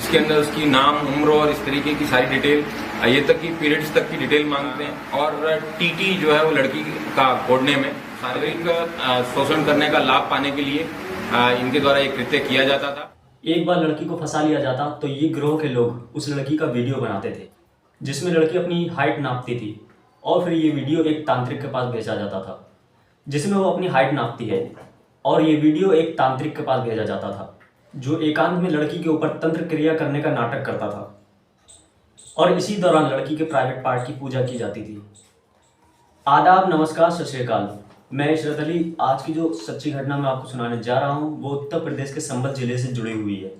जिसके अंदर उसकी नाम, उम्र और इस तरीके की सारी डिटेल, ये तक की पीरियड्स तक की डिटेल मांगते हैं। और टीटी जो है वो लड़की का कोड नेम है। शारीरिक शोषण करने का लाभ पाने के लिए इनके द्वारा एक कृत्य किया जाता था। एक बार लड़की को फंसा लिया जाता तो ये गिरोह के लोग उस लड़की का वीडियो बनाते थे, जिसमें लड़की अपनी हाइट नापती थी और फिर ये वीडियो एक तांत्रिक के पास भेजा जाता था, जिसमें वो अपनी हाइट नापती है और ये वीडियो एक तांत्रिक के पास भेजा जाता था, जो एकांत में लड़की के ऊपर तंत्र क्रिया करने का नाटक करता था। और इसी दौरान लड़की के प्राइवेट पार्ट की पूजा की जाती थी। आदाब, नमस्कार, सत श्री अकाल। मैं इशरत अली। आज की जो सच्ची घटना मैं आपको सुनाने जा रहा हूँ वो उत्तर प्रदेश के संबल जिले से जुड़ी हुई है।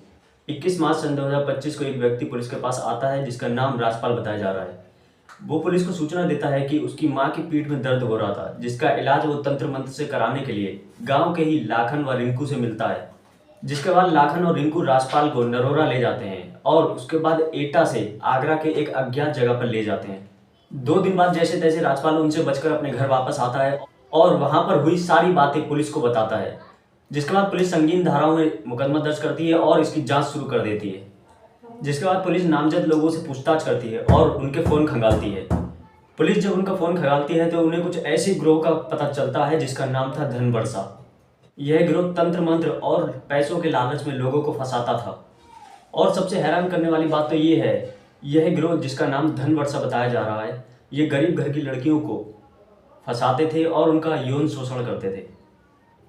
21 मार्च सन 2025 को एक व्यक्ति पुलिस के पास आता है जिसका नाम राजपाल बताया जा रहा है। वो पुलिस को सूचना देता है कि उसकी मां की पीठ में दर्द हो रहा था, जिसका इलाज वो तंत्र मंत्र से कराने के लिए गांव के ही लाखन व रिंकू से मिलता है। जिसके बाद लाखन और रिंकू राजपाल को नरोरा ले जाते हैं और उसके बाद एटा से आगरा के एक अज्ञात जगह पर ले जाते हैं। 2 दिन बाद जैसे तैसे राजपाल उनसे बचकर अपने घर वापस आता है और वहां पर हुई सारी बातें पुलिस को बताता है। जिसके बाद पुलिस संगीन धाराओं में मुकदमा दर्ज करती है और इसकी जांच शुरू कर देती है। जिसके बाद पुलिस नामजद लोगों से पूछताछ करती है और उनके फ़ोन खंगालती है। पुलिस जब उनका फ़ोन खंगालती है तो उन्हें कुछ ऐसे गिरोह का पता चलता है जिसका नाम था धन वर्षा। यह गिरोह तंत्र मंत्र और पैसों के लालच में लोगों को फंसाता था। और सबसे हैरान करने वाली बात तो ये है, यह गिरोह जिसका नाम धन वर्षा बताया जा रहा है, ये गरीब घर की लड़कियों को फंसाते थे और उनका यौन शोषण करते थे।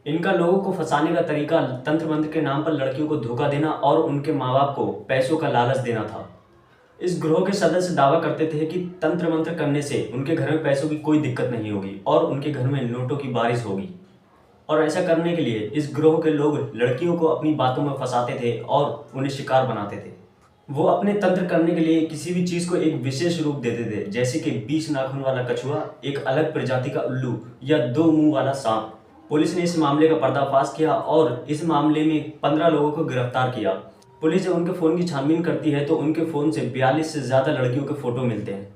इनका लोगों को फंसाने का तरीका तंत्र मंत्र के नाम पर लड़कियों को धोखा देना और उनके माँ बाप को पैसों का लालच देना था। इस गिरोह के सदस्य दावा करते थे कि तंत्र मंत्र करने से उनके घर में पैसों की कोई दिक्कत नहीं होगी और उनके घर में नोटों की बारिश होगी। और ऐसा करने के लिए इस गिरोह के लोग लड़कियों को अपनी बातों में फंसाते थे और उन्हें शिकार बनाते थे। वो अपने तंत्र करने के लिए किसी भी चीज़ को एक विशेष रूप देते थे, जैसे कि 20 नाखून वाला कछुआ, एक अलग प्रजाति का उल्लू या 2 मुंह वाला सांप। पुलिस ने इस मामले का पर्दाफाश किया और इस मामले में 15 लोगों को गिरफ्तार किया। पुलिस जब उनके फ़ोन की छानबीन करती है तो उनके फ़ोन से 42 से ज़्यादा लड़कियों के फ़ोटो मिलते हैं।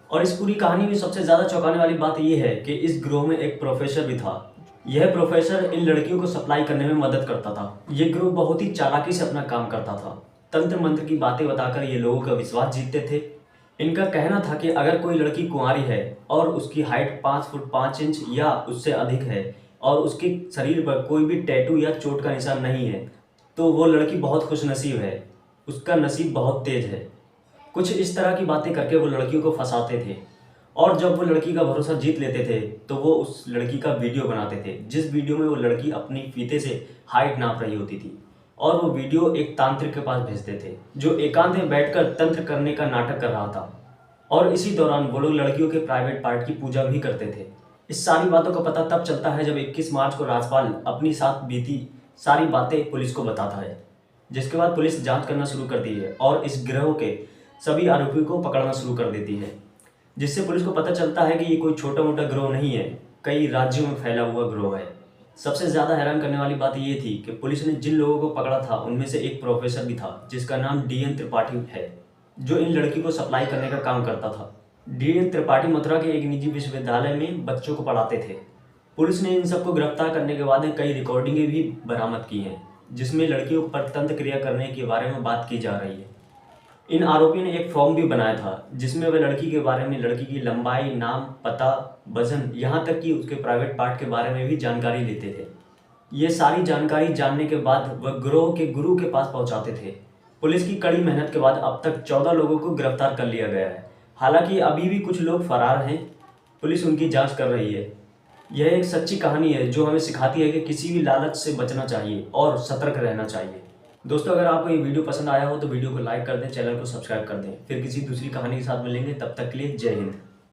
और इस पूरी कहानी में सबसे ज़्यादा चौंकाने वाली बात यह है कि इस गिरोह में एक प्रोफेसर भी था। यह प्रोफेसर इन लड़कियों को सप्लाई करने में मदद करता था। ये गिरोह बहुत ही चालाकी से अपना काम करता था। तंत्र मंत्र की बातें बताकर ये लोगों का विश्वास जीतते थे। इनका कहना था कि अगर कोई लड़की कुंवारी है और उसकी हाइट 5 फुट 5 इंच या उससे अधिक है और उसके शरीर पर कोई भी टैटू या चोट का निशान नहीं है तो वो लड़की बहुत खुशनसीब है, उसका नसीब बहुत तेज है। कुछ इस तरह की बातें करके वो लड़कियों को फंसाते थे और जब वो लड़की का भरोसा जीत लेते थे तो वो उस लड़की का वीडियो बनाते थे, जिस वीडियो में वो लड़की अपनी फीते से हाइट नाप रही होती थी और वो वीडियो एक तांत्रिक के पास भेजते थे जो एकांत में बैठकर तंत्र करने का नाटक कर रहा था। और इसी दौरान वो लोग लड़कियों के प्राइवेट पार्ट की पूजा भी करते थे। इस सारी बातों का पता तब चलता है जब 21 मार्च को राजपाल अपनी साथ बीती सारी बातें पुलिस को बताता है। जिसके बाद पुलिस जांच करना शुरू करती है और इस गिरोह के सभी आरोपियों को पकड़ना शुरू कर देती है, जिससे पुलिस को पता चलता है कि ये कोई छोटा मोटा गिरोह नहीं है, कई राज्यों में फैला हुआ गिरोह है। सबसे ज़्यादा हैरान करने वाली बात ये थी कि पुलिस ने जिन लोगों को पकड़ा था उनमें से एक प्रोफेसर भी था जिसका नाम DN त्रिपाठी है, जो इन लड़की को सप्लाई करने का काम करता था। DN त्रिपाठी मथुरा के एक निजी विश्वविद्यालय में बच्चों को पढ़ाते थे। पुलिस ने इन सबको गिरफ्तार करने के बाद कई रिकॉर्डिंगें भी बरामद की हैं, जिसमें लड़कियों पर तंत्र क्रिया करने के बारे में बात की जा रही है। इन आरोपियों ने एक फॉर्म भी बनाया था जिसमें वे लड़की के बारे में, लड़की की लंबाई, नाम, पता, वजन, यहाँ तक कि उसके प्राइवेट पार्ट के बारे में भी जानकारी लेते थे। ये सारी जानकारी जानने के बाद वह गिरोह के गुरु के पास पहुंचाते थे। पुलिस की कड़ी मेहनत के बाद अब तक 14 लोगों को गिरफ्तार कर लिया गया है। हालांकि अभी भी कुछ लोग फरार हैं, पुलिस उनकी जांच कर रही है। यह एक सच्ची कहानी है जो हमें सिखाती है कि किसी भी लालच से बचना चाहिए और सतर्क रहना चाहिए। दोस्तों, अगर आपको ये वीडियो पसंद आया हो तो वीडियो को लाइक कर दें, चैनल को सब्सक्राइब कर दें। फिर किसी दूसरी कहानी के साथ मिलेंगे, तब तक के लिए जय हिंद।